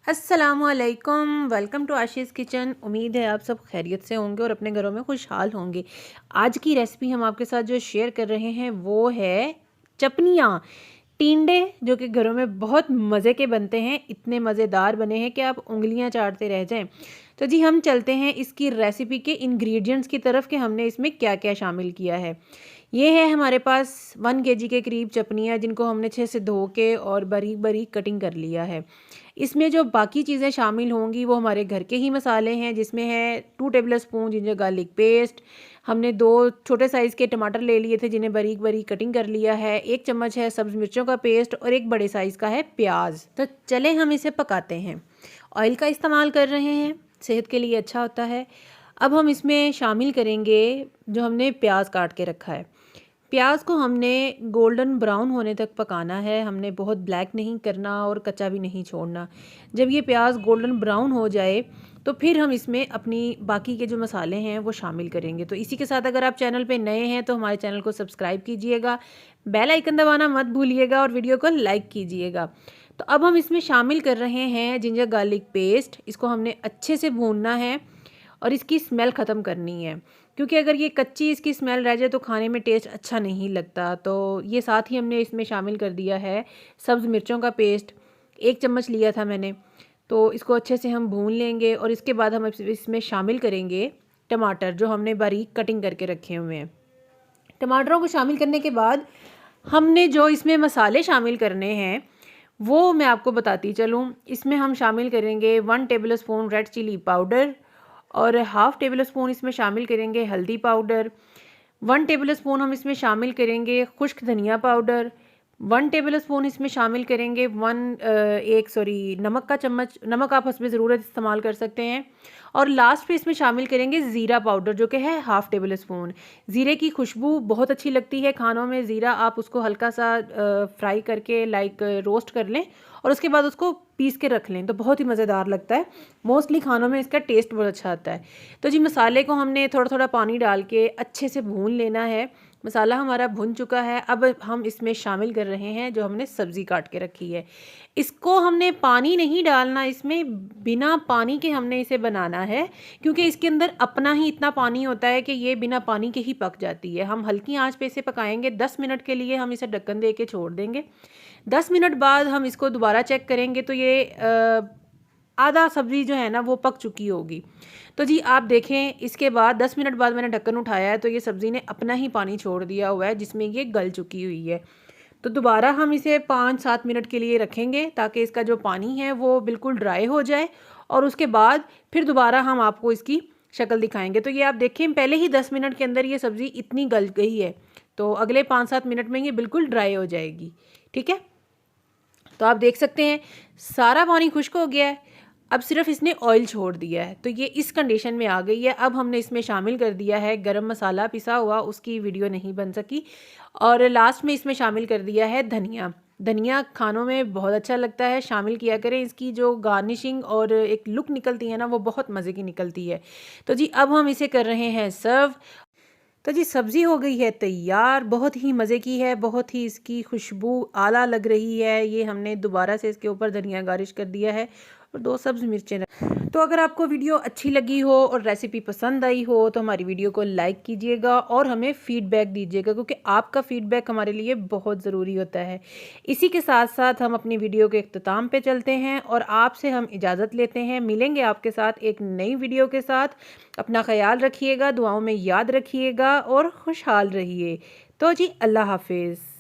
अस्सलाम वालेकुम, welcome to आशीज़ kitchen. उम्मीद है आप सब खैरियत से होंगे और अपने घरों में खुशहाल होंगे। आज की रेसिपी हम आपके साथ जो शेयर कर रहे हैं वो है चपनियाँ, टिंडे, जो कि घरों में बहुत मज़े के बनते हैं। इतने मज़ेदार बने हैं कि आप उंगलियां चाटते रह जाएं। तो जी हम चलते हैं इसकी रेसिपी के इंग्रेडिएंट्स की तरफ कि हमने इसमें क्या क्या शामिल किया है। ये है हमारे पास 1 केजी के करीब चपनियाँ, जिनको हमने अच्छे से धो के और बारीक बारीक कटिंग कर लिया है। इसमें जो बाकी चीज़ें शामिल होंगी वो हमारे घर के ही मसाले हैं, जिसमें है 2 table spoon ginger garlic paste. हमने 2 छोटे साइज़ के टमाटर ले लिए थे जिन्हें बारीक बारीक कटिंग कर लिया है। 1 चम्मच है सब्ज़ मिर्चों का पेस्ट और 1 बड़े साइज़ का है प्याज। तो चले हम इसे पकाते हैं। ऑयल का इस्तेमाल कर रहे हैं, सेहत के लिए अच्छा होता है। अब हम इसमें शामिल करेंगे जो हमने प्याज काट के रखा है। प्याज को हमने गोल्डन ब्राउन होने तक पकाना है। हमने बहुत ब्लैक नहीं करना और कच्चा भी नहीं छोड़ना। जब ये प्याज गोल्डन ब्राउन हो जाए तो फिर हम इसमें अपनी बाकी के जो मसाले हैं वो शामिल करेंगे। तो इसी के साथ अगर आप चैनल पे नए हैं तो हमारे चैनल को सब्सक्राइब कीजिएगा, बेल आइकन दबाना मत भूलिएगा और वीडियो को लाइक कीजिएगा। तो अब हम इसमें शामिल कर रहे हैं जिंजर गार्लिक पेस्ट। इसको हमने अच्छे से भूनना है और इसकी स्मेल ख़त्म करनी है, क्योंकि अगर ये कच्ची इसकी स्मेल रह जाए तो खाने में टेस्ट अच्छा नहीं लगता। तो ये साथ ही हमने इसमें शामिल कर दिया है सब्ज़ मिर्चों का पेस्ट। 1 चम्मच लिया था मैंने। तो इसको अच्छे से हम भून लेंगे और इसके बाद हम इसमें शामिल करेंगे टमाटर, जो हमने बारीक कटिंग करके रखे हुए हैं। टमाटरों को शामिल करने के बाद हमने जो इसमें मसाले शामिल करने हैं वो मैं आपको बताती चलूँ। इसमें हम शामिल करेंगे 1 tablespoon red chilli powder और हाफ़ टेबल स्पून इसमें शामिल करेंगे हल्दी पाउडर। 1 टेबल स्पून हम इसमें शामिल करेंगे खुश्क धनिया पाउडर। 1 टेबल स्पून इसमें शामिल करेंगे नमक का चम्मच। नमक आप हस्बे ज़रूरत इस्तेमाल कर सकते हैं। और लास्ट पे इसमें शामिल करेंगे ज़ीरा पाउडर, जो कि है हाफ़ टेबल स्पून। ज़ीरे की खुशबू बहुत अच्छी लगती है खानों में। ज़ीरा आप उसको हल्का सा फ्राई करके रोस्ट कर लें और उसके बाद उसको पीस के रख लें तो बहुत ही मज़ेदार लगता है। मोस्टली खानों में इसका टेस्ट बहुत अच्छा आता है। तो जी मसाले को हमने थोड़ा थोड़ा पानी डाल के अच्छे से भून लेना है। मसाला हमारा भुन चुका है। अब हम इसमें शामिल कर रहे हैं जो हमने सब्ज़ी काट के रखी है। इसको हमने पानी नहीं डालना, इसमें बिना पानी के हमने इसे बनाना है, क्योंकि इसके अंदर अपना ही इतना पानी होता है कि ये बिना पानी के ही पक जाती है। हम हल्की आंच पे इसे पकाएंगे। 10 मिनट के लिए हम इसे ढक्कन दे के छोड़ देंगे। 10 मिनट बाद हम इसको दोबारा चेक करेंगे तो ये आधा सब्ज़ी जो है ना वो पक चुकी होगी। तो जी आप देखें, इसके बाद 10 मिनट बाद मैंने ढक्कन उठाया है तो ये सब्ज़ी ने अपना ही पानी छोड़ दिया हुआ है, जिसमें ये गल चुकी हुई है। तो दोबारा हम इसे 5-7 मिनट के लिए रखेंगे ताकि इसका जो पानी है वो बिल्कुल ड्राई हो जाए और उसके बाद फिर दोबारा हम आपको इसकी शक्ल दिखाएंगे। तो ये आप देखें, पहले ही 10 मिनट के अंदर ये सब्ज़ी इतनी गल गई है, तो अगले 5-7 मिनट में ये बिल्कुल ड्राई हो जाएगी। ठीक है, तो आप देख सकते हैं सारा पानी खुश्क हो गया है। अब सिर्फ इसने ऑयल छोड़ दिया है, तो ये इस कंडीशन में आ गई है। अब हमने इसमें शामिल कर दिया है गरम मसाला पिसा हुआ, उसकी वीडियो नहीं बन सकी। और लास्ट में इसमें शामिल कर दिया है धनिया। धनिया खानों में बहुत अच्छा लगता है, शामिल किया करें। इसकी जो गार्निशिंग और एक लुक निकलती है ना वो बहुत मज़े की निकलती है। तो जी अब हम इसे कर रहे हैं सर्व। तो जी सब्ज़ी हो गई है तैयार, बहुत ही मज़े की है, बहुत ही इसकी खुशबू आला लग रही है। ये हमने दोबारा से इसके ऊपर धनिया गार्निश कर दिया है और 2 सब्ज़ मिर्चें। तो अगर आपको वीडियो अच्छी लगी हो और रेसिपी पसंद आई हो तो हमारी वीडियो को लाइक कीजिएगा और हमें फ़ीडबैक दीजिएगा, क्योंकि आपका फ़ीडबैक हमारे लिए बहुत ज़रूरी होता है। इसी के साथ साथ हम अपनी वीडियो के इख्तिताम पे चलते हैं और आपसे हम इजाज़त लेते हैं। मिलेंगे आपके साथ एक नई वीडियो के साथ। अपना ख्याल रखिएगा, दुआओं में याद रखिएगा और खुशहाल रहिए। तो जी अल्लाह हाफिज़।